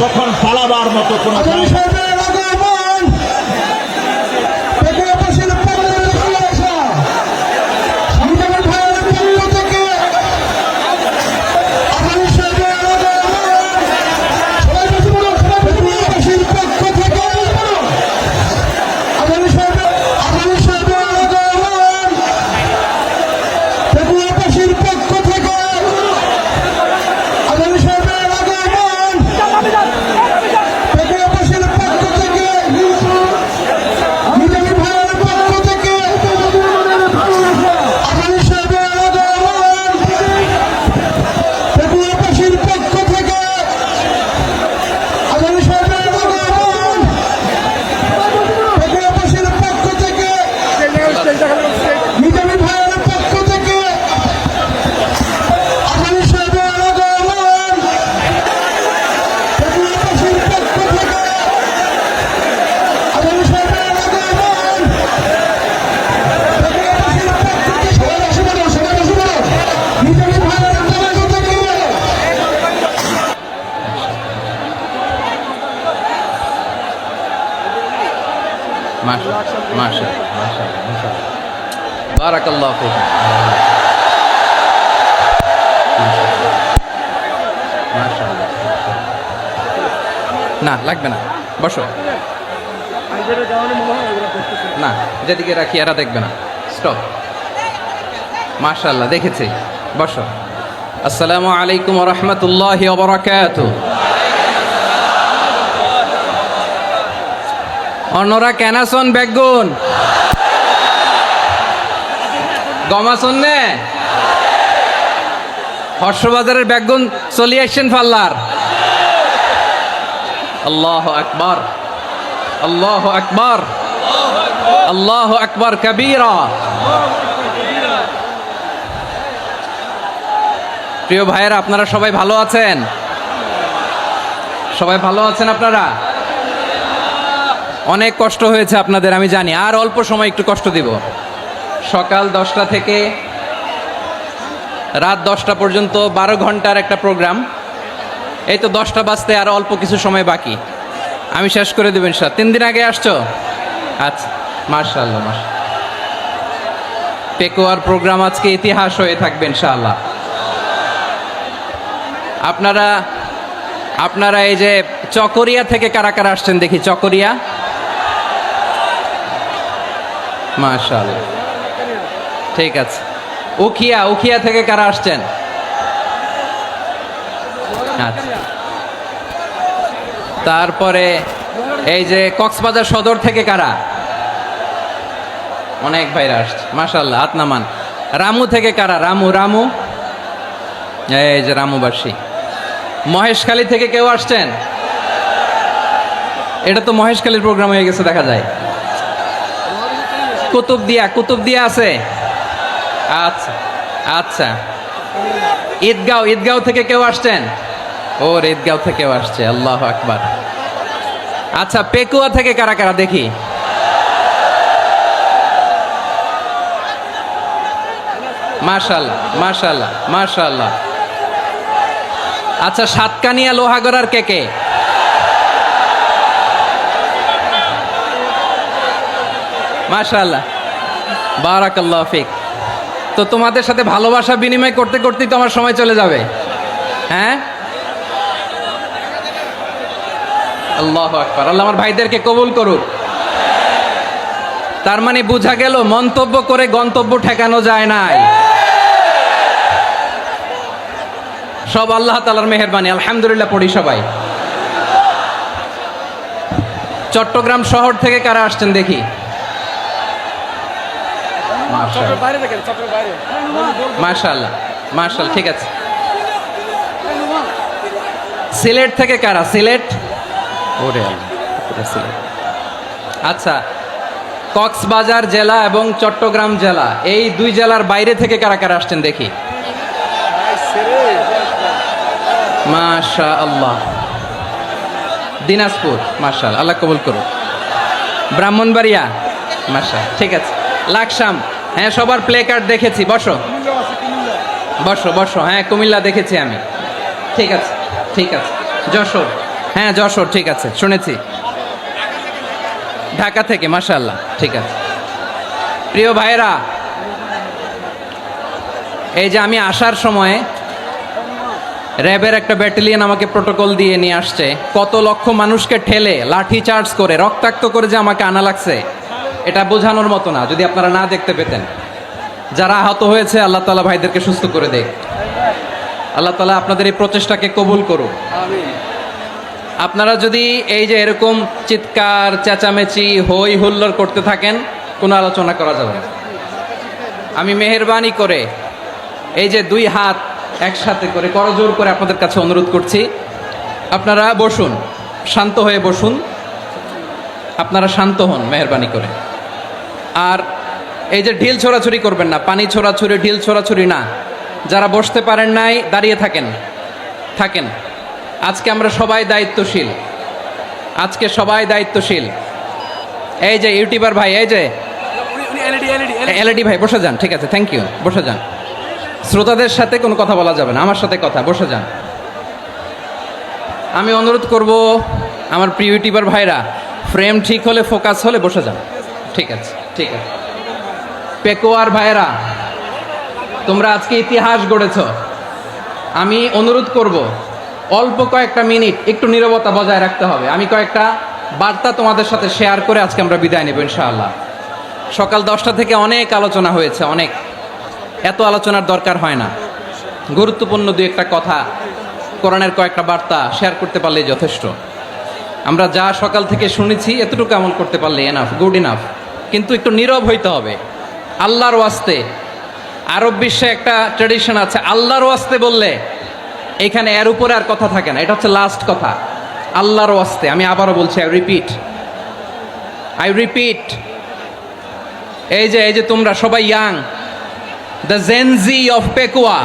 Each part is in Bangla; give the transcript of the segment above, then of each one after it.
তখন পালাবার মতো কোনো বারাকাল্লাহু ফিক। না লাগবে না, বসো। না, যেদিকে রাখি এরা দেখবে না। স্টপ। মাশাআল্লাহ, দেখেছি। বসো। আসসালামু আলাইকুম ওয়া রাহমাতুল্লাহি ওয়া বারাকাতুহু। অন্যরা কেনাসন বেগুন গমাসন নে হর্ষবাজারের বেগুন চলি আসছেন ফাল্লার। আল্লাহু আকবার, আল্লাহু আকবার, আল্লাহু আকবার কবীরা। প্রিয় ভাইয়েরা, আপনারা সবাই ভালো আছেন? সবাই ভালো আছেন আপনারা? অনেক কষ্ট হয়েছে আপনাদের, আমি জানি। আর অল্প সময় একটু কষ্ট দিব। সকাল 10টা থেকে রাত 10টা পর্যন্ত 12 ঘন্টার একটা প্রোগ্রাম। এই তো 10টা বাজতে আর অল্প কিছু সময় বাকি, আমি শেষ করে দেবেন। 3 দিন আগে আসছো? আচ্ছা, মাশাআল্লাহ, মাশাআল্লাহ। পেকুয়ার প্রোগ্রাম আজকে ইতিহাস হয়ে থাকবে ইনশাআল্লাহ। আপনারা এই যে চকরিয়া থেকে কারা কারা আসছেন দেখি? চকরিয়া, মাশাআল্লাহ, ঠিক আছে। উখিয়া থেকে কারা আসছেন? আচ্ছা। তারপরে এই যে কক্সবাজার সদর থেকে কারা? অনেক ভাইরা আসছে, মাশাআল্লাহ, হাত নামান। রামু থেকে কারা? রামু, এই যে রামুবাসী। মহেশখালী থেকে কেউ আসছেন? এটা তো মহেশখালীর প্রোগ্রাম হয়ে গেছে দেখা যায়। কুতুবদিয়া আছে? আচ্ছা আচ্ছা। ঈদগাঁও থেকে কেউ আসছেন? ওর ঈদগাঁও থেকেও আসছে, আল্লাহু আকবার। আচ্ছা, পেকুয়া থেকে কারা কারা দেখি? মাশাআল্লাহ, মাশাআল্লাহ, মাশাআল্লাহ। আচ্ছা, সাতকানিয়া লোহাগড়ার কে? মাশাআল্লাহ, বারাকাল্লাহু ফিক। তো তোমাদের সাথে ভালোবাসা বিনিময় করতে করতেই তো আমার সময় চলে যাবে। হ্যাঁ, আল্লাহু আকবার। আল্লাহ আমার ভাইদেরকে কবুল করুক। তার মানে বোঝা গেল মন্তব্য করে গন্তব্য ঠেকানো যায় নাই। সব আল্লাহ তাআলার মেহেরবানি, আলহামদুলিল্লাহ পড়ি সবাই। চট্টগ্রাম শহর থেকে কারা আসছেন দেখি? মাশাআল্লাহ, মাশাআল্লাহ, ঠিক আছে। সিলেট থেকে কারা? সিলেট, ওরে আল্লাহ, সিলেট। আচ্ছা, কক্সবাজার জেলা এবং চট্টগ্রাম জেলা, এই 2 জেলার বাইরে থেকে কারা কারা আসছেন দেখি? মাশাআল্লাহ। দিনাজপুর, মাশাআল্লাহ, আল্লাহ কবুল করুন। ব্রাহ্মণবাড়িয়া, মাশাআল্লাহ, ঠিক আছে। লাকসাম, হ্যাঁ, সবার প্লে কার্ড দেখেছি। বসো বসো বসো। হ্যাঁ, কুমিল্লা দেখেছি আমি, ঠিক আছে, ঠিক আছে। যশোর, হ্যাঁ যশোর, ঠিক আছে, শুনেছি। ঢাকা থেকে, মাশাআল্লাহ, ঠিক আছে। প্রিয় ভাইরা, এই যে আমি আসার সময় র্যাবের একটা ব্যাটালিয়ন আমাকে প্রোটোকল দিয়ে নিয়ে আসছে, কত লক্ষ মানুষকে ঠেলে লাঠি চার্জ করে রক্তাক্ত করে যে আমাকে আনা লাগছে, এটা বোঝানোর মতো না যদি আপনারা না দেখতে পেতেন। যারা আহত হয়েছে আল্লাহ তাআলা ভাইদেরকে সুস্থ করে দেখ। আল্লাহ তাআলা আপনাদের এই প্রচেষ্টাকে কবুল করুক। আপনারা যদি এই যে এরকম চিৎকার চেঁচামেচি হই হুল্লোড় করতে থাকেন, কোনো আলোচনা করা যাবে না। আমি মেহেরবানি করে এই যে দুই হাত একসাথে করে করজোড় করে আপনাদের কাছে অনুরোধ করছি, আপনারা বসুন, শান্ত হয়ে বসুন, আপনারা শান্ত হন মেহেরবানি করে। আর এই যে ঢিল ছোড়াছুরি করবেন না, পানি ছোড়াছুরি ঢিল ছোড়াছুরি না। যারা বসতে পারেন নাই দাঁড়িয়ে থাকেন। আজকে আমরা সবাই দায়িত্বশীল, আজকে সবাই দায়িত্বশীল। এই যে ইউটিউবার ভাই, এই যে এলইডি ভাই, বসে যান, ঠিক আছে, থ্যাংক ইউ, বসে যান। শ্রোতাদের সাথে কোনো কথা বলা যাবে না, আমার সাথে কথা, বসে যান। আমি অনুরোধ করব আমার প্রিয় ইউটিউবার ভাইরা, ফ্রেম ঠিক হলে, ফোকাস হলে বসে যান, ঠিক আছে, ঠিক আছে। পেকোয়ার ভাইরা, তোমরা আজকে ইতিহাস গড়েছ। আমি অনুরোধ করব অল্প কয়েকটা মিনিট একটু নীরবতা বজায় রাখতে হবে। আমি কয়েকটা বার্তা তোমাদের সাথে শেয়ার করে আজকে আমরা বিদায় নেব ইনশাআল্লাহ। সকাল 10টা থেকে অনেক আলোচনা হয়েছে, অনেক, এত আলোচনার দরকার হয় না। গুরুত্বপূর্ণ দুই একটা কথা, কোরআনের কয়েকটা বার্তা শেয়ার করতে পারলেই যথেষ্ট। আমরা যা সকাল থেকে শুনেছি এতটুকু আমল করতে পারলে এনাফ, গুড ইনাফ। কিন্তু একটু নীরব হইতে হবে আল্লাহর ওয়াস্তে। আরব বিশ্বে একটা ট্র্যাডিশন আছে, আল্লাহর ওয়াস্তে বললে এখানে এর উপরে আর কথা থাকে না, এটা হচ্ছে লাস্ট কথা। আল্লাহর ওয়াস্তে, আমি আবারও বলছি, আই রিপিট। এই যে তোমরা সবাই young, the Gen Z of Pekua,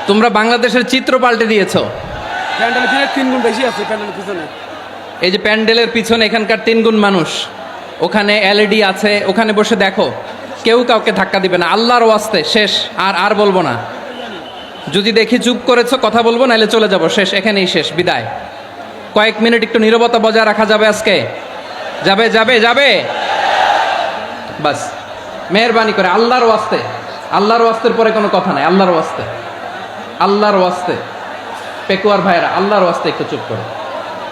তোমরা বাংলাদেশের চিত্র পাল্টে দিয়েছো। এই যে প্যান্ডেলের পিছনে এখানকার 3 গুণ মানুষ, ওখানে এলইডি আছে, ওখানে বসে দেখো, কেউ কাউকে ধাক্কা দিবে না। আল্লাহর ওয়াস্তে, শেষ, আর বলবো না। যদি দেখি চুপ করেছো, কথা বলবো, নাহলে চলে যাব, শেষ, এখানেই শেষ, বিদায়। কয়েক মিনিট একটু নীরবতা বজায় রাখা যাবে আজকে? যাবে বাস, মেহেরবানি করে, আল্লাহর ওয়াস্তে। আল্লাহর ওয়াস্তের পরে কোনো কথা নাই, আল্লাহর ওয়াস্তে। পেকুয়ার ভাইরা, আল্লাহর ওয়াস্তে একটু চুপ করো,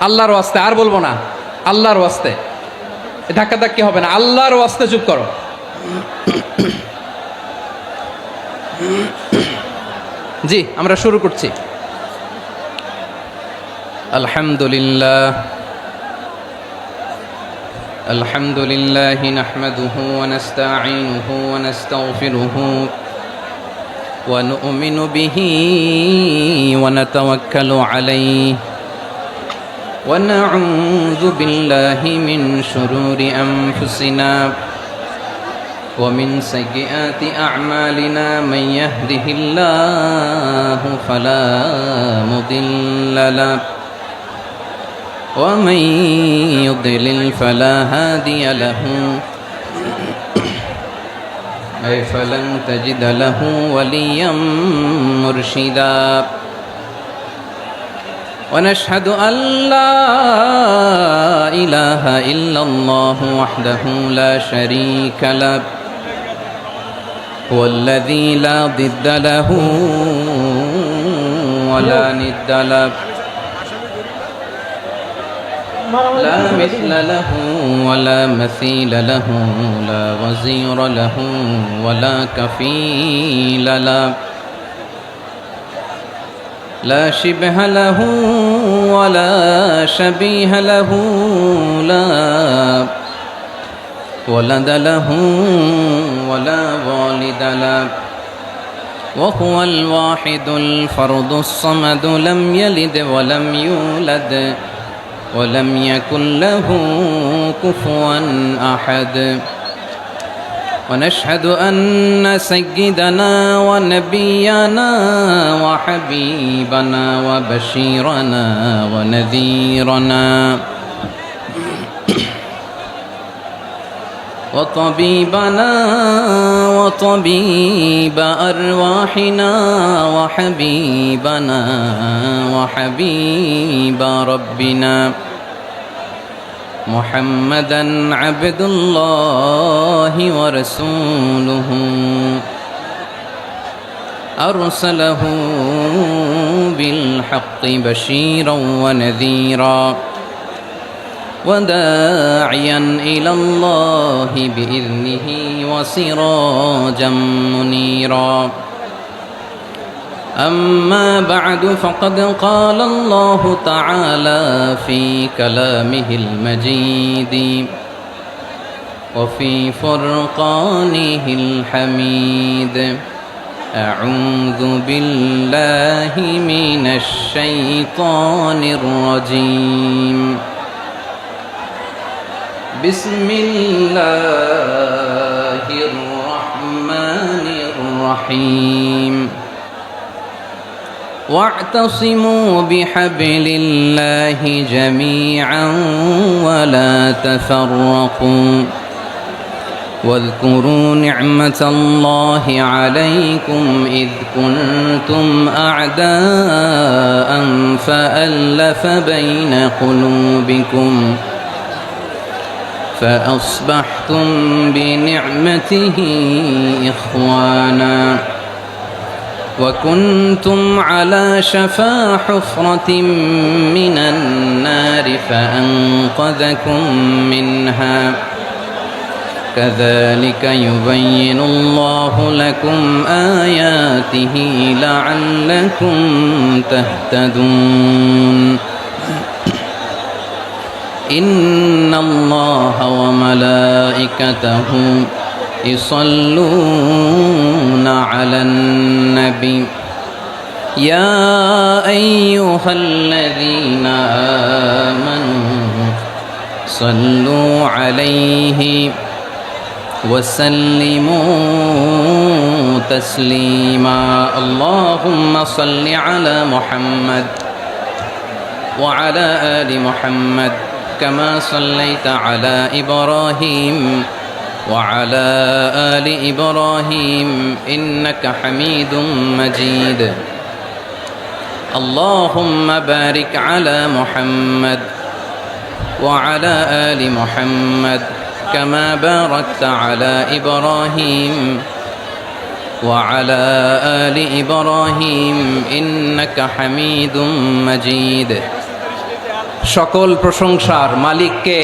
আল্লাহর ওয়াস্তে, আর বলবো না, আল্লাহর ওয়াস্তে। ধাক্কাধাক্কি হবে না, আল্লাহর ওয়াস্তে চুপ করো। জি, আমরা শুরু করছি। আলহামদুলিল্লাহ নাহমাদুহু ওয়া নাস্তাঈনুহু ওয়া নাস্তাগফিরুহু ওয়া নু'মিনু বিহি ওয়া নাতাওয়াক্কালু আলাইহি ওয়া নাউযু বিল্লাহি মিন শুরুরি আনফুসিনা ومن سيئات أعمالنا من يهده الله فلا مضل له ومن يضلل فلا هادي له أي فلن تجد له وليا مرشدا ونشهد أن لا إله إلا الله وحده لا شريك له هو الذي لا ضد له ولا ند له لا مثل له ولا مثيل له لا وزير له ولا كفيل له لا شبه له ولا شبيه له لا ولد له ولا والد له وهو الواحد الفرد الصمد لم يلد ولم يولد ولم يكن له كفوا أحد ونشهد أن سيدنا ونبينا وحبيبنا وبشيرنا ونذيرنا وطبيبنا وطبيب أرواحنا وحبيبنا وحبيب ربنا محمدا عبد الله ورسوله أرسله بالحق بشيرا ونذيرا وداعيا إلى الله بإذنه وسراجا منيرا أما بعد فقد قال الله تعالى في كلامه المجيد وفي فرقانه الحميد أعوذ بالله من الشيطان الرجيم بسم الله الرحمن الرحيم واعتصموا بحبل الله جميعا ولا تفرقوا واذكروا نعمة الله عليكم إذ كنتم أعداء فألف بين قلوبكم فأصبحتم بنعمته إخوانا وكنتم على شفا حفرة من النار فأنقذكم منها كذلك يبين الله لكم آياته لعلكم تهتدون إن الله وملائكته يصلون على النبي يا أيها الذين آمنوا صلوا عليه وسلموا تسليما اللهم صل على محمد وعلى آل محمد كما صليت على إبراهيم وعلى آل إبراهيم إنك حميد مجيد اللهم بارك على محمد وعلى آل محمد كما باركت على إبراهيم وعلى آل إبراهيم إنك حميد مجيد সকল প্রশংসার মালিক কে?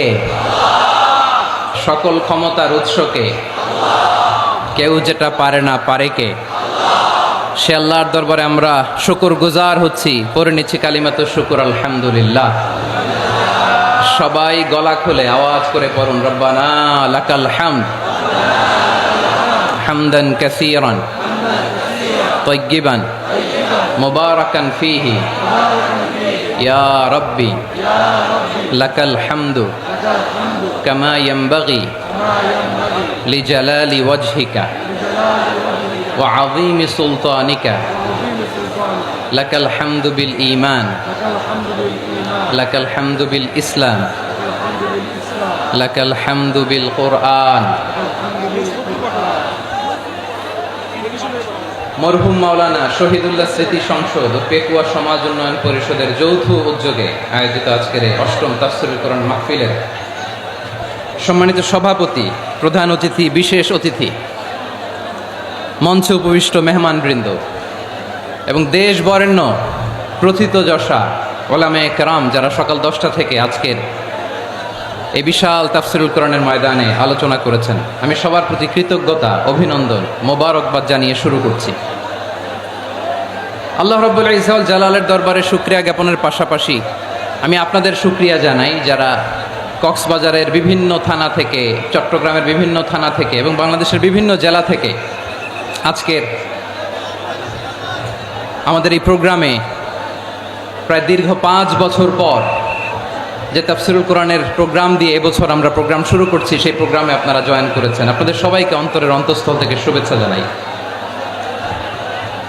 সকল ক্ষমতার উৎস কে? কেউ যেটা পারে না পারে কে? সে আল্লাহর দরবারে আমরা শুকরগুজার হচ্ছি। পড়ে নিচ্ছি কালিমাতুশ শুকর আলহামদুলিল্লাহ। সবাই গলা খুলে আওয়াজ করে পড়ুন রব্বানা লাকাল হামদ হামদান কাসীরান তাইয়্যিবান মুবারাকান ফীহি ইয়া রাব্বি লাকাল হামদু কামা ইয়ানবাগি লিজালালি ওয়াজহিকা ওয়া আযীমি সুলতানিকা লাকাল হামদু বিল ঈমান লাকাল হামদু বিল ইসলাম লাকাল হামদু বিল কুরআন। মরহুম মাওলানা শহীদুল্লাহ স্মৃতি সংসদ ও পেকুয়া সমাজ উন্নয়ন পরিষদের যৌথ উদ্যোগে আয়োজিত আজকের এই অষ্টম তাফসীরুল কোরআন মাহফিলের সম্মানিত সভাপতি, প্রধান অতিথি, বিশেষ অতিথি, মঞ্চে উপবিষ্ট মেহমানবৃন্দ এবং দেশ বরেণ্য প্রথিতযশা ওলামায়ে কেরাম যারা সকাল 10টা থেকে আজকের এই বিশাল তাফসীরুল কোরআনের ময়দানে আলোচনা করেছেন, আমি সবার প্রতি কৃতজ্ঞতা, অভিনন্দন, মোবারকবাদ জানিয়ে শুরু করছি। আল্লাহ রাব্বুল ইজ্জত ওয়াল জালালের দরবারে শুকরিয়া জ্ঞাপনের পাশাপাশি আমি আপনাদের শুকরিয়া জানাই যারা কক্সবাজারের বিভিন্ন থানা থেকে, চট্টগ্রামের বিভিন্ন থানা থেকে এবং বাংলাদেশের বিভিন্ন জেলা থেকে আজকের আমাদের এই প্রোগ্রামে প্রায় দীর্ঘ 5 বছর পর যে তাফসীরুল কোরআনের প্রোগ্রাম দিয়ে এবছর আমরা প্রোগ্রাম শুরু করছি, সেই প্রোগ্রামে আপনারা জয়েন করেছেন। আপনাদের সবাইকে অন্তরের অন্তঃস্থল থেকে শুভেচ্ছা জানাই।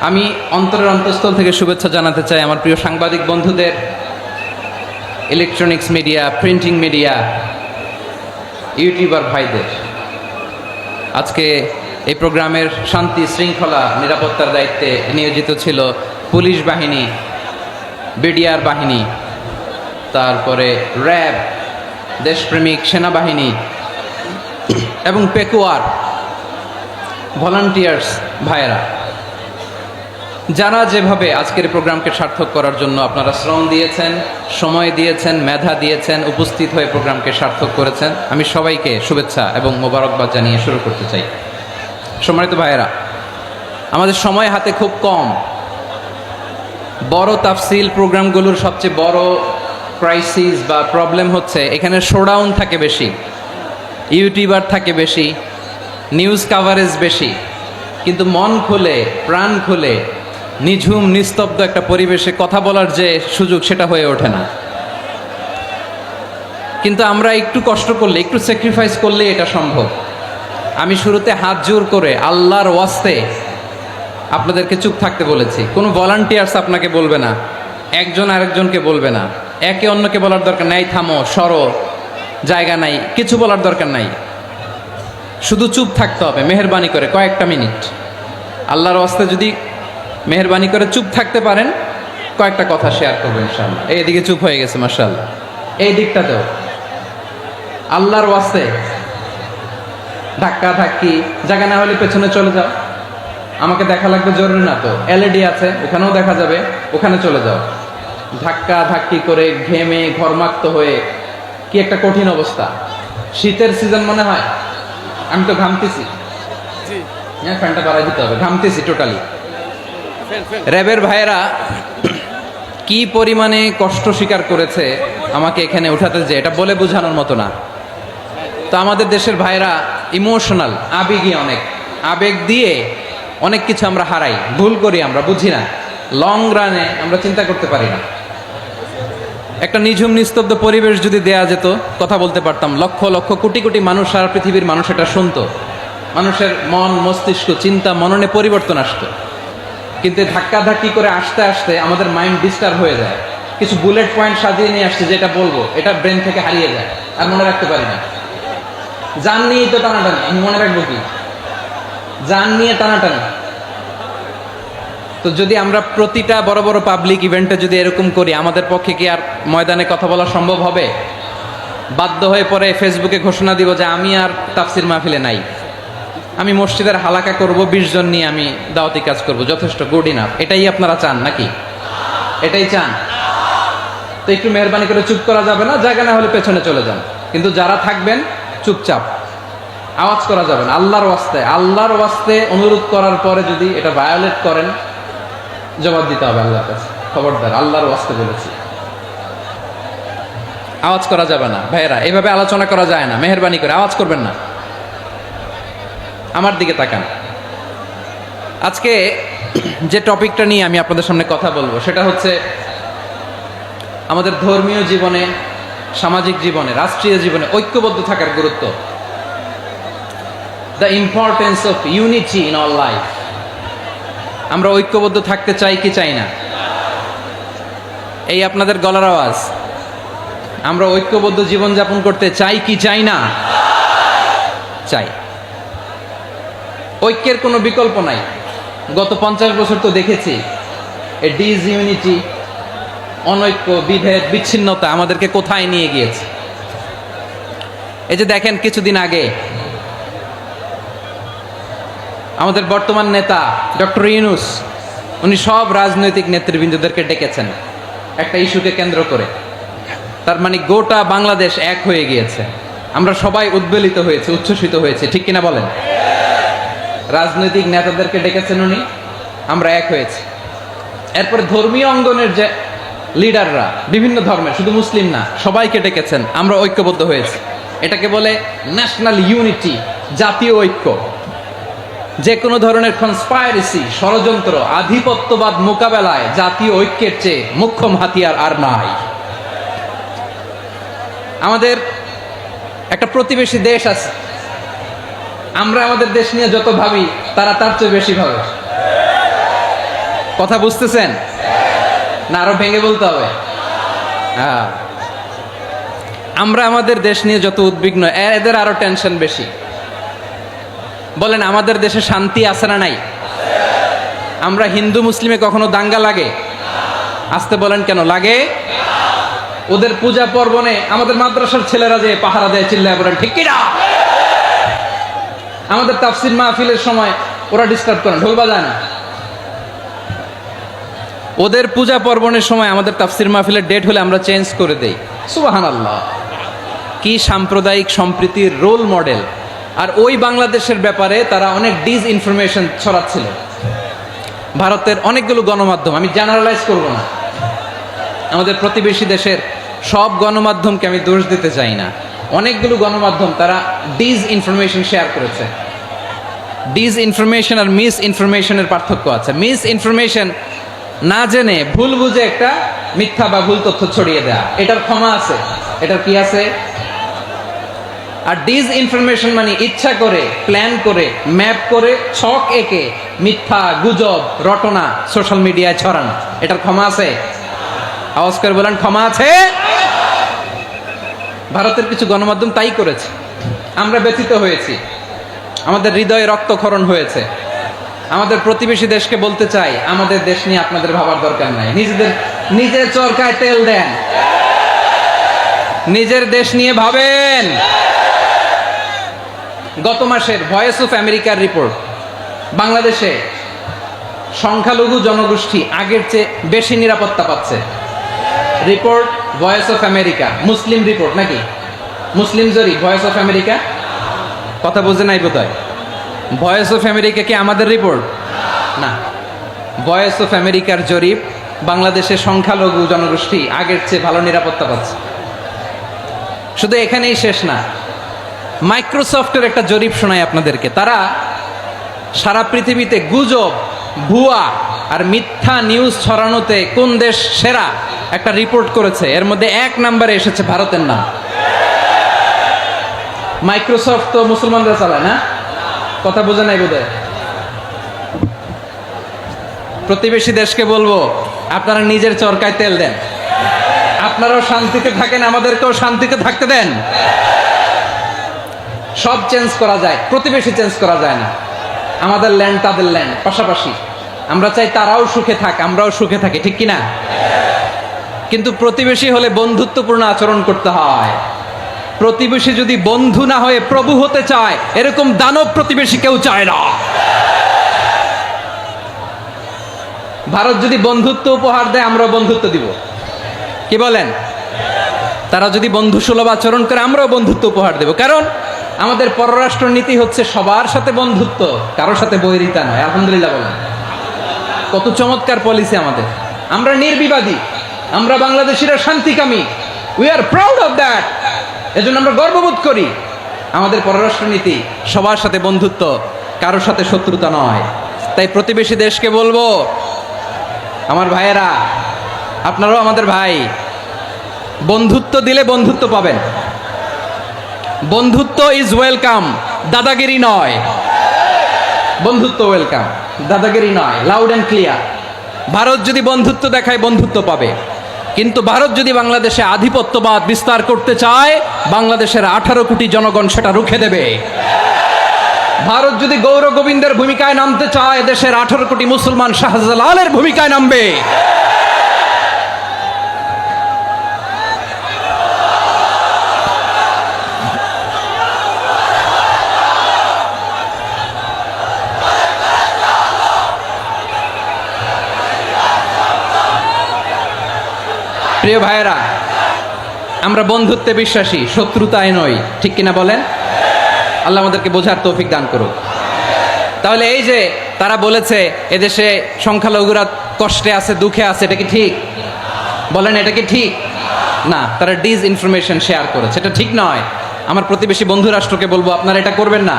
আমি অন্তরের অন্তঃস্থল থেকে শুভেচ্ছা জানাতে চাই আমার প্রিয় সাংবাদিক বন্ধুদের, electronics media, printing media, YouTuber ভাইদের, আজকে এই প্রোগ্রামের শান্তি শৃঙ্খলা নিরাপত্তার দায়িত্বে নিয়োজিত ছিল পুলিশ বাহিনী, বিডিআর বাহিনী, তারপরে র্যাব, দেশপ্রেমিক সেনাবাহিনী এবং পেকুয়ার ভলান্টিয়ার্স ভাইয়েরা, যারা যেভাবে আজকের প্রোগ্রামকে সার্থক করার জন্য আপনারা শ্রম দিয়েছেন, সময় দিয়েছেন, মেধা দিয়েছেন, উপস্থিত হয়ে প্রোগ্রামকে সার্থক করেছেন, আমি সবাইকে শুভেচ্ছা এবং মোবারকবাদ জানিয়ে শুরু করতে চাই। সম্মানিত ভাইয়েরা, আমাদের সময় হাতে খুব কম। বড় তাফসিল প্রোগ্রামগুলোর সবচেয়ে বড় ক্রাইসিস বা প্রবলেম হচ্ছে এখানে শোডাউন থাকে বেশি, ইউটিউবার থাকে বেশি, নিউজ কাভারেজ বেশি, কিন্তু মন খুলে প্রাণ খুলে নিঝুম নিস্তব্ধ একটা পরিবেশে কথা বলার যে সুযোগ সেটা হয়ে ওঠে না। কিন্তু আমরা একটু কষ্ট করলে, একটু স্যাক্রিফাইস করলে এটা সম্ভব। আমি শুরুতে হাত জোর করে আল্লাহর ওয়াস্তে আপনাদেরকে চুপ থাকতে বলেছি। কোনো ভলান্টিয়ার্স আপনাকে বলবে না, একজন আরেকজনকে বলবে না, একে অন্যকে বলার দরকার নাই, থামো, সরো, জায়গা নাই, কিছু বলার দরকার নাই। শুধু চুপ থাকতে হবে মেহেরবানি করে কয়েকটা মিনিট। আল্লাহর ওয়াস্তে যদি মেহেরবানি করে চুপ থাকতে পারেন, কয়েকটা কথা শেয়ার করবো ইনশাআল্লাহ। এইদিকে চুপ হয়ে গেছে মাশাআল্লাহ, এই দিকটাতেও আল্লাহর ওয়াস্তে ধাক্কা ধাক্কি জায়গা না হলে পেছনে চলে যাও। আমাকে দেখা লাগবে জরুরি না তো, এলইডি আছে, ওখানেও দেখা যাবে, ওখানে চলে যাও। ধাক্কা ধাক্কি করে ঘেমে ঘরমাক্ত হয়ে কি একটা কঠিন অবস্থা। শীতের সিজন মনে হয়, আমি তো ঘামতেছি, হ্যাঁ ফ্যানটা বাড়াই দিতে হবে, ঘামতেছি টোটালি। র্যাবের ভাইয়েরা কি পরিমাণে কষ্ট স্বীকার করেছে আমাকে এখানে উঠাতে, যে এটা বলে বোঝানোর মতো না। তো আমাদের দেশের ভাইয়েরা ইমোশনাল, আবেগী, অনেক আবেগ দিয়ে অনেক কিছু আমরা হারাই, ভুল করি, আমরা বুঝি না, লং রানে আমরা চিন্তা করতে পারি না। একটা নিঝুম নিস্তব্ধ পরিবেশ যদি দেয়া যেত, কথা বলতে পারতাম, লক্ষ লক্ষ কোটি কোটি মানুষ, সারা পৃথিবীর মানুষ এটা শুনতো, মানুষের মন মস্তিষ্ক চিন্তা মননে পরিবর্তন আসতো। কিন্তু ধাক্কা ধাক্কি করে আসতে আসতে আমাদের মাইন্ড ডিস্টার্ব হয়ে যায়। কিছু বুলেট পয়েন্ট সাজিয়ে নিয়ে আসছে, যেটা বলবো এটা ব্রেন থেকে হারিয়ে যায়, আর মনে রাখতে পারি না। জান নিয়েই তো টানাটানি, আমি মনে রাখবো কি? জান নিয়ে টানাটানি। তো যদি আমরা প্রতিটা বড় বড় পাবলিক ইভেন্টে যদি এরকম করি, আমাদের পক্ষে কি আর ময়দানে কথা বলা সম্ভব হবে? বাধ্য হয়ে পরে ফেসবুকে ঘোষণা দিব যে আমি আর তাফসির মাহফিলে নাই, আমি মসজিদের হালাকা করব, 20 জন নিয়ে আমি দাওয়াতি কাজ করব, যথেষ্ট, গুড ইনাফ। এটাই আপনারা চান নাকি? এটাই চান? তো একটু মেহরবানি করে চুপ করা যাবে না? জায়গা না হলে পেছনে চলে যান, কিন্তু যারা থাকবেন চুপচাপ, আওয়াজ করা যাবে না। আল্লাহর ওয়াস্তে, আল্লাহর ওয়াস্তে অনুরোধ করার পরে যদি এটা ভায়োলেট করেন, জবাব দিতে হবে আল্লাহর কাছে। খবরদার, আল্লাহর ওয়াস্তে বলেছি, আওয়াজ করা যাবে না। ভাইয়েরা, এভাবে আলোচনা করা যায় না, মেহরবানি করে আওয়াজ করবেন না। আমার দিকে তাকান। আজকে যে টপিকটা নিয়ে আমি আপনাদের সামনে কথা বলবো, সেটা হচ্ছে আমাদের ধর্মীয় জীবনে, সামাজিক জীবনে, রাষ্ট্রীয় জীবনে ঐক্যবদ্ধ থাকার গুরুত্ব। The importance of unity in all life. আমরা ঐক্যবদ্ধ থাকতে চাই কি চাই না? এই আপনাদের গলার আওয়াজ। আমরা ঐক্যবদ্ধ জীবনযাপন করতে চাই কি চাই না? চাই। ঐক্যের কোনো বিকল্প নাই। গত 50 বছর তো দেখেছি এ ডিসইউনিটি, অনৈক্য, বিভেদ, বিচ্ছিন্নতা আমাদেরকে কোথায় নিয়ে গিয়েছে। এই যে দেখেন, কিছুদিন আগে আমাদের বর্তমান নেতা ডক্টর ইউনূস, উনি সব রাজনৈতিক নেতৃবৃন্দদেরকে ডেকেছেন একটা ইস্যুকে কেন্দ্র করে। তার মানে গোটা বাংলাদেশ এক হয়ে গিয়েছে। আমরা সবাই উদ্বেলিত হয়েছে, উচ্ছ্বসিত হয়েছে, ঠিক কিনা বলেন? রাজনৈতিক নেতাদেরকে ডেকেছেন উনি, আমরা এক হয়েছি। এরপরে ধর্মীয় অঙ্গনের যে লিডাররা, বিভিন্ন ধর্মের, শুধু মুসলিম না, সবাইকে ডেকেছেন, আমরা ঐক্যবদ্ধ হয়েছি। এটাকে বলে ন্যাশনাল ইউনিটি, জাতীয় ঐক্য। যে কোনো ধরনের কনস্পাইরেসি, ষড়যন্ত্র, আধিপত্যবাদ মোকাবেলায় জাতীয় ঐক্যের চেয়ে মোক্ষম হাতিয়ার আর নাই। আমাদের একটা প্রতিবেশী দেশ আছে, আমরা আমাদের দেশ নিয়ে যত ভাবি, তারা তার চেয়ে বেশি ভাবে। কথা বুঝতেছেন না? আরো ভেঙে বলতে হবে। হ্যাঁ, আমরা আমাদের দেশ নিয়ে যত উদ্বিগ্ন, এদের আরো টেনশন বেশি। বলেন আমাদের দেশে শান্তি আছে না নাই? আমরা হিন্দু মুসলিমে কখনো দাঙ্গা লাগে? আসতে বলেন কেন লাগে? ওদের পূজা পর্বণে আমাদের মাদ্রাসার ছেলেরা যে পাহারা দেয়, চিল্লায় বলেন ঠিক কিনা? আমাদের তাফসির মাহফিলের সময় ওরা ডিস্টার্ব করে, ঢোল বাজায় না। ওদের পূজা পর্বণের সময় আমাদের তাফসির মাহফিলের ডেট হলে আমরা চেঞ্জ করে দেই। সুবহানাল্লাহ, কি সাম্প্রদায়িক সম্প্রীতির রোল মডেল। আর ওই বাংলাদেশের ব্যাপারে তারা অনেক ডিস ইনফরমেশন ছড়াচ্ছিল। ভারতের অনেকগুলো গণমাধ্যম, আমি জেনারেলাইজ করব না, আমাদের প্রতিবেশী দেশের সব গণমাধ্যমকে আমি দোষ দিতে চাই না, অনেকগুলো গণমাধ্যম তারা ডিস ইনফরমেশন শেয়ার করেছে। ডিস ইনফরমেশন আর মিস ইনফরমেশনের পার্থক্য আছে। মিস ইনফরমেশন না জেনে ভুল বুঝে একটা মিথ্যা বা ভুল তথ্য ছড়িয়ে দেয়া, এটার ক্ষমা আছে, এটার কি আছে? আর ডিস ইনফরমেশন মানে ইচ্ছা করে, প্ল্যান করে, ম্যাপ করে, ছক এঁকে মিথ্যা, গুজব, রটনা সোশ্যাল মিডিয়ায় ছড়ানো, এটার ক্ষমা আছে? আওয়াজ করে বলেন ক্ষমা আছে? ভারতের কিছু গণমাধ্যম তাই করেছে, আমরা ব্যথিত হয়েছি, আমাদের হৃদয়ে রক্তক্ষরণ হয়েছে। আমাদের প্রতিবেশী দেশকে বলতে চাই, আমাদের দেশ নিয়ে আপনাদের ভাবার দরকার নাই, নিজের চরকায় তেল দেন, নিজের দেশ নিয়ে ভাবেন। গত মাসের ভয়েস অফ আমেরিকার রিপোর্ট, বাংলাদেশে সংখ্যালঘু জনগোষ্ঠী আগের চেয়ে বেশি নিরাপত্তা পাচ্ছে। Report voice of America, Muslim report নাকি? মুসলিম জরিপ, ভয়েস অফ আমেরিকা। কথা বুঝে নাই বোধহয়। ভয়েস অফ আমেরিকা কি আমাদের রিপোর্ট? না, ভয়েস অফ আমেরিকার জরিপ, বাংলাদেশের সংখ্যালঘু জনগোষ্ঠী আগের চেয়ে ভালো নিরাপত্তা পাচ্ছে। শুধু এখানেই শেষ না, মাইক্রোসফটের একটা জরিপ শোনায় আপনাদেরকে। তারা সারা পৃথিবীতে গুজব, ভুয়া আর মিথ্যা নিউজ ছড়ানোতে কোন দেশ সেরা একটা রিপোর্ট করেছে। এর মধ্যে 1 নম্বরে এসেছে ভারতের নাম। মাইক্রোসফট তো মুসলমানরা চালায় না? কথা বোঝে নাই বোধহয়। প্রতিবেশী দেশকে বলবো, আপনারা নিজের চরকায় তেল দেন, আপনারাও শান্তিতে থাকেন, আমাদেরকেও শান্তিতে থাকতে দেন। সব চেঞ্জ করা যায়, প্রতিবেশী চেঞ্জ করা যায় না। আমাদের ল্যান্ড তাদের ল্যান্ড, পাশাপাশি। আমরা চাই তারাও সুখে থাক, আমরাও সুখে থাকি, ঠিক কিনা? কিন্তু প্রতিবেশী হলে বন্ধুত্বপূর্ণ আচরণ করতে হয়। প্রতিবেশী যদি বন্ধু না হয়ে প্রভু হতে চায়, এরকম দানব প্রতিবেশী কেউ চায় না। ভারত যদি বন্ধুত্ব উপহার দেয়, আমরাও বন্ধুত্ব দিব, কি বলেন? তারা যদি বন্ধু সুলভ আচরণ করে, আমরাও বন্ধুত্ব উপহার দেব। কারণ আমাদের পররাষ্ট্র নীতি হচ্ছে সবার সাথে বন্ধুত্ব, কারোর সাথে বৈরিতা নয়। আলহামদুলিল্লাহ বলেন, কত চমৎকার পলিসি আমাদের। আমরা নির্বিবাদী, আমরা বাংলাদেশিরা শান্তিকামী, we are proud of that. এজন্য আমরা গর্ববোধ করি। আমাদের পররাষ্ট্র নীতি সবার সাথে বন্ধুত্ব, কারোর সাথে শত্রুতা নয়। তাই প্রতিবেশী দেশকে বলবো, আমার ভাইয়েরা, আপনারাও আমাদের ভাই, বন্ধুত্ব দিলে বন্ধুত্ব পাবেন। বন্ধুত্ব ইজ ওয়েলকাম, দাদাগিরি নয়। বন্ধুত্ব ওয়েলকাম, দাদাগিরি নয়, লাউড অ্যান্ড ক্লিয়ার। ভারত যদি বন্ধুত্ব দেখায়, বন্ধুত্ব পাবে। কিন্তু ভারত যদি বাংলাদেশে আধিপত্যবাদ বিস্তার করতে চায়, বাংলাদেশের 18 কোটি জনগণ সেটা রুখে দেবে। ভারত যদি গৌর গোবিন্দের ভূমিকায় নামতে চায়, দেশের 18 কোটি মুসলমান শাহজালালের ভূমিকায় নামবে। প্রিয় ভাইয়েরা, আমরা বন্ধুত্বে বিশ্বাসী, শত্রুতায় নই, ঠিক কিনা বলেন? আল্লাহ আমাদেরকে বোঝার তৌফিক দান করুক। তাহলে এই যে তারা বলেছে এদেশে সংখ্যালঘুরা কষ্টে আছে, দুঃখে আছে, এটা কি ঠিক? বলেন, এটা কি ঠিক? না, তারা ডিস ইনফরমেশন শেয়ার করেছে, এটা ঠিক নয়। আমার প্রতিবেশী বন্ধু রাষ্ট্রকে বলবো, আপনারা এটা করবেন না,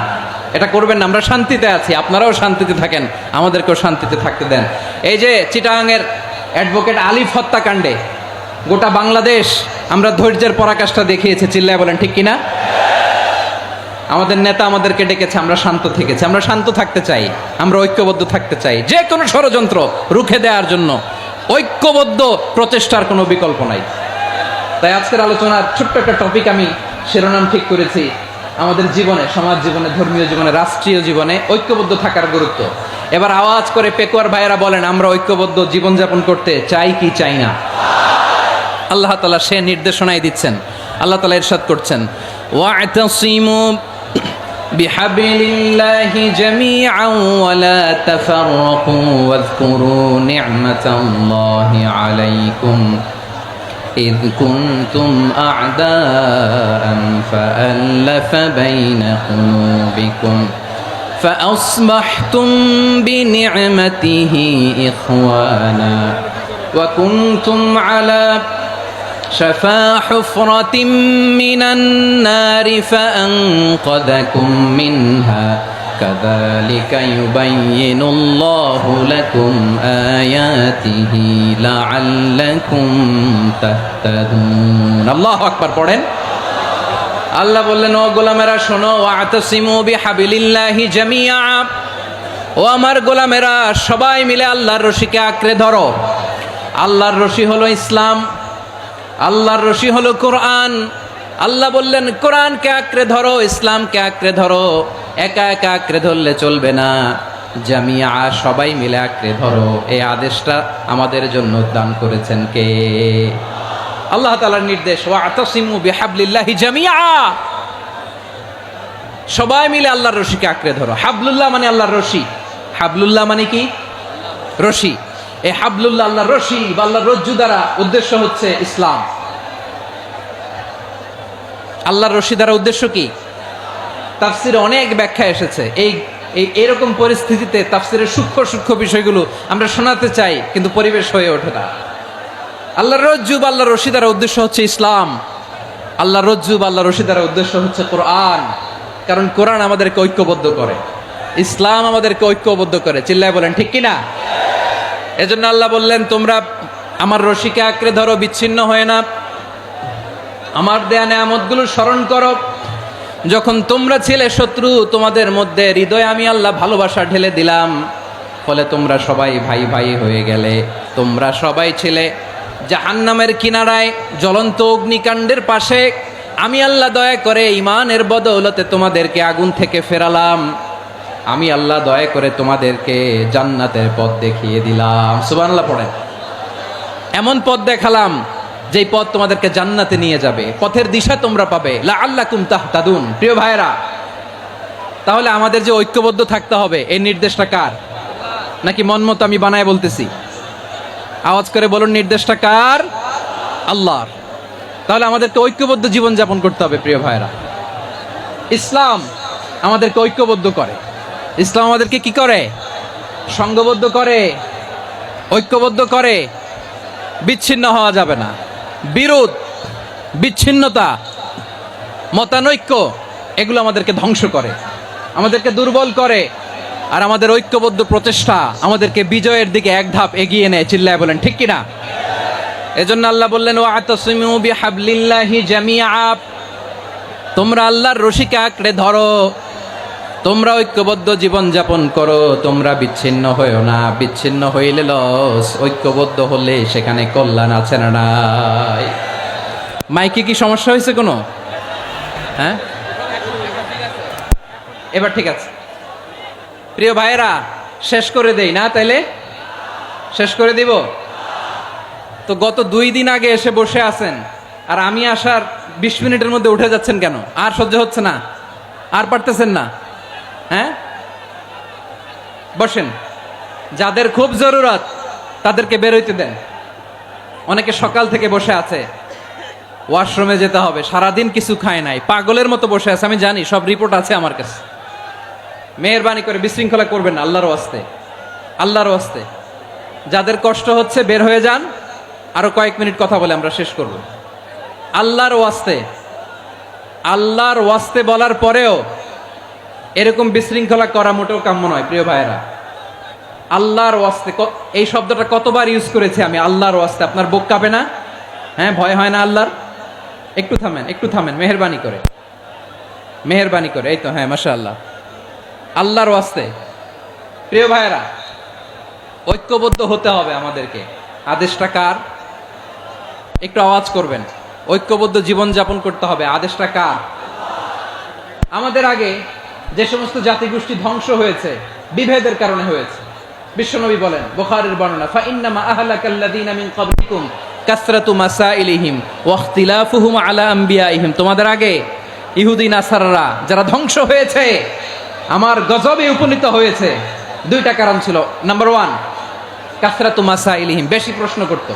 এটা করবেন না। আমরা শান্তিতে আছি, আপনারাও শান্তিতে থাকেন, আমাদেরকেও শান্তিতে থাকতে দেন। এই যে চিটাগাংয়ের অ্যাডভোকেট আলিফ হত্যাকাণ্ডে গোটা বাংলাদেশ আমরা ধৈর্যের পরাকাষ্ঠা দেখিয়েছে, চিল্লায় বলেন ঠিক কিনা? আমাদের নেতা আমাদেরকে ডেকেছে, আমরা শান্ত থেকেছি। আমরা শান্ত থাকতে চাই, আমরা ঐক্যবদ্ধ থাকতে চাই। যে কোনো ষড়যন্ত্র রুখে দেওয়ার জন্য ঐক্যবদ্ধ প্রচেষ্টার কোনো বিকল্প নাই। তাই আজকের আলোচনার ছোট্ট একটা টপিক আমি শিরোনাম ঠিক করেছি, আমাদের জীবনে, সমাজ জীবনে, ধর্মীয় জীবনে, রাষ্ট্রীয় জীবনে ঐক্যবদ্ধ থাকার গুরুত্ব। এবার আওয়াজ করে পেকুয়ার ভাইয়েরা বলেন, আমরা ঐক্যবদ্ধ জীবনযাপন করতে চাই কি চাই না? আল্লাহ তাআলা সে নির্দেশনাই দিচ্ছেন। আল্লাহ তাআলা ইরশাদ করছেন, ওয়া'তাসিমু বিহাবলিল্লাহি জামিআন ওয়া লা তাফাররাকু ওয়াযকুরু নি'মাতাল্লাহি আলাইকুম إذ كنتم أعداء فألف بين قلوبكم فأصبحتم بنعمته إخوانا وكنتم على شفا حفرة من النار فأنقذكم منها كذلك يبين الله لكم آياته لعلكم تهتدون الله أكبر পড়েন। আল্লাহ বললেন, ও গোলামেরা শোনো, ওয়া'তাসিমু বিহাবলিল্লাহি জামিআ, ও আমার গোলামেরা সবাই মিলে আল্লাহর রশিকে আঁকড়ে ধরো। আল্লাহর রশি হলো ইসলাম, আল্লাহর রশি হলো কোরআন। আল্লাহ বললেন, কোরআনকে আঁকড়ে ধরো, ইসলামকে আঁকড়ে ধরো। একা একা আঁকড়ে ধরলে চলবে না, জামিয়া, সবাই মিলে আঁকড়ে ধরো। এই আদেশটা আমাদের জন্য দান করেছেন কে? আল্লাহ তাআলার নির্দেশ, ওয়া'তাসিমু বিহাবলিল্লাহি জামিআ, সবাই মিলে আল্লাহর রশিকে আঁকড়ে ধরো। হাবলুল্লাহ মানে আল্লাহর রশি। হাবলুল্লাহ মানে কি? রশি। এই হাবলুল্লাহ আল্লাহর রশি বা আল্লাহর রজ্জু দ্বারা উদ্দেশ্য হচ্ছে ইসলাম। আল্লাহর রশি দ্বারা উদ্দেশ্য কি? তাফসিরে অনেক ব্যাখ্যা এসেছে। এরকম পরিস্থিতিতে তাফসিরের সূক্ষ্ম সূক্ষ্ম বিষয়গুলো আমরা শোনাতে চাই, কিন্তু পরিবেশ হয়ে ওঠে না। আল্লাহর রজ্জু বা আল্লাহর রশি দ্বারা উদ্দেশ্য হচ্ছে ইসলাম। আল্লাহর রজ্জু বা আল্লাহর রশি দ্বারা উদ্দেশ্য হচ্ছে কোরআন, কারণ কোরআন আমাদেরকে ঐক্যবদ্ধ করে, ইসলাম আমাদেরকে ঐক্যবদ্ধ করে। চিল্লায় বলেন ঠিক কিনা? এজন্য আল্লাহ বললেন, তোমরা আমার রশিকে আঁকড়ে ধরো, বিচ্ছিন্ন হয়ে না। আমার দেয়া নেয়ামতগুলো স্মরণ করো। যখন তোমরা ছিলে শত্রু, তোমাদের মধ্যে হৃদয়ে আমি আল্লাহ ভালোবাসা ঢেলে দিলাম, ফলে তোমরা সবাই ভাই ভাই হয়ে গেলে। তোমরা সবাই ছিলে জাহান্নামের কিনারায়, জ্বলন্ত অগ্নিকাণ্ডের পাশে। আমি আল্লাহ দয়া করে ঈমানের বদৌলতে তোমাদেরকে আগুন থেকে ফেরালাম। আমি আল্লাহ দয়া করে তোমাদেরকে জান্নাতের পথ দেখিয়ে দিলাম। সুবহানাল্লাহ পড়েন। এমন পথ দেখালাম যেই পথ তোমাদেরকে জান্নাতে নিয়ে যাবে, পথের দিশা তোমরা পাবে। লাআল্লাকুম তাহতাদুন। প্রিয় ভাইরা, তাহলে আমাদের যে ঐক্যবদ্ধ থাকতে হবে, এই নির্দেশটা কার? নাকি মন মতো আমি বানায় বলতেছি? আওয়াজ করে বলুন, নির্দেশটা কার? আল্লাহর। তাহলে আমাদেরকে ঐক্যবদ্ধ জীবন যাপন করতে হবে। প্রিয় ভাইরা, ইসলাম আমাদেরকে ঐক্যবদ্ধ করে। ইসলাম আমাদেরকে কি করে? সংঘবদ্ধ করে, ঐক্যবদ্ধ করে। বিচ্ছিন্ন হওয়া যাবে না। বিরোধ, বিচ্ছিন্নতা, মতানৈক্য, এগুলো আমাদেরকে ধ্বংস করে, আমাদেরকে দুর্বল করে। আর আমাদের ঐক্যবদ্ধ প্রচেষ্টা আমাদেরকে বিজয়ের দিকে এক ধাপ এগিয়ে নেয়। চিল্লায় বলেন ঠিক কিনা? এজন্য আল্লাহ বললেন, ওয়া'তাসিমু বিহাবলিল্লাহি জামিআ, তোমরা আল্লাহর রশিকে আঁকড়ে ধরো, তোমরা ঐক্যবদ্ধ জীবন যাপন করো, তোমরা বিচ্ছিন্ন হইও না। বিচ্ছিন্ন হইলে লস, ঐক্যবদ্ধ হলে সেখানে কল্যাণ আছে না নাই? মাইকে কি সমস্যা হয়েছে কোনো? হ্যাঁ, এবার ঠিক আছে। প্রিয় ভাইয়েরা, শেষ করে দেই না? তাইলে শেষ করে দিব তো। গত 2 দিন আগে এসে বসে আছেন, আর আমি আসার 20 মিনিটের মধ্যে উঠে যাচ্ছেন কেন? আর সহ্য হচ্ছে না? আর পারতেছেন না? হ্যাঁ, বসেন। যাদের খুব জরুরত তাদেরকে বের হইতে দেন। অনেকে সকাল থেকে বসে আছে, ওয়াশরুমে যেতে হবে, সারাদিন কিছু খায় নাই, পাগলের মতো বসে আছে। আমি জানি, সব রিপোর্ট আছে আমার কাছে। মেহেরবানি করে বিশৃঙ্খলা করবেন না, আল্লাহর ওয়াস্তে, আল্লাহর ওয়াস্তে। যাদের কষ্ট হচ্ছে বের হয়ে যান। আরো কয়েক মিনিট কথা বলে আমরা শেষ করব। আল্লাহর ওয়াস্তে, আল্লাহর ওয়াস্তে বলার পরেও এরকম বিশৃঙ্খলা করা মোটেও কাম্য নয়। প্রিয় ভাইয়েরা, আল্লাহর ওয়াস্তে, এই শব্দটা কতবার ইউজ করেছি আমি, আল্লাহর ওয়াস্তে। আপনার বুক কাঁপে না? হ্যাঁ, ভয় হয় না আল্লাহর? একটু থামেন, একটু থামেন, মেহেরবানি করে, মেহেরবানি করে। এই তো, হ্যাঁ, মাশাআল্লাহ। আল্লাহর ওয়াস্তে। প্রিয় ভাইয়েরা, ঐক্যবদ্ধ হতে হবে আমাদেরকে। আদেশটা কার? একটু আওয়াজ করবেন। ঐক্যবদ্ধ জীবন যাপন করতে হবে। আদেশটা কার? আমাদের আগে যে সমস্ত জাতিগোষ্ঠী ধ্বংস হয়েছে বিভেদের কারণে হয়েছে। বিশ্বনবী বলেন বুখারীর বর্ণনা, ফা ইন্নামা আহলাকাল্লাযীনা মিন ক্বাবলিকুম কাসরাতু মাসাইলিহিম ওয়া ইখতিলাফুহুম আলা আমবিয়াইহিম। তোমাদের আগে ইহুদি নাসাররা যারা ধ্বংস হয়েছে আমার গজবে উপনীত হয়েছে, দুইটা কারণ ছিল। নাম্বার 1, কাসরাতু মাসাইলিহিম, বেশি প্রশ্ন করত।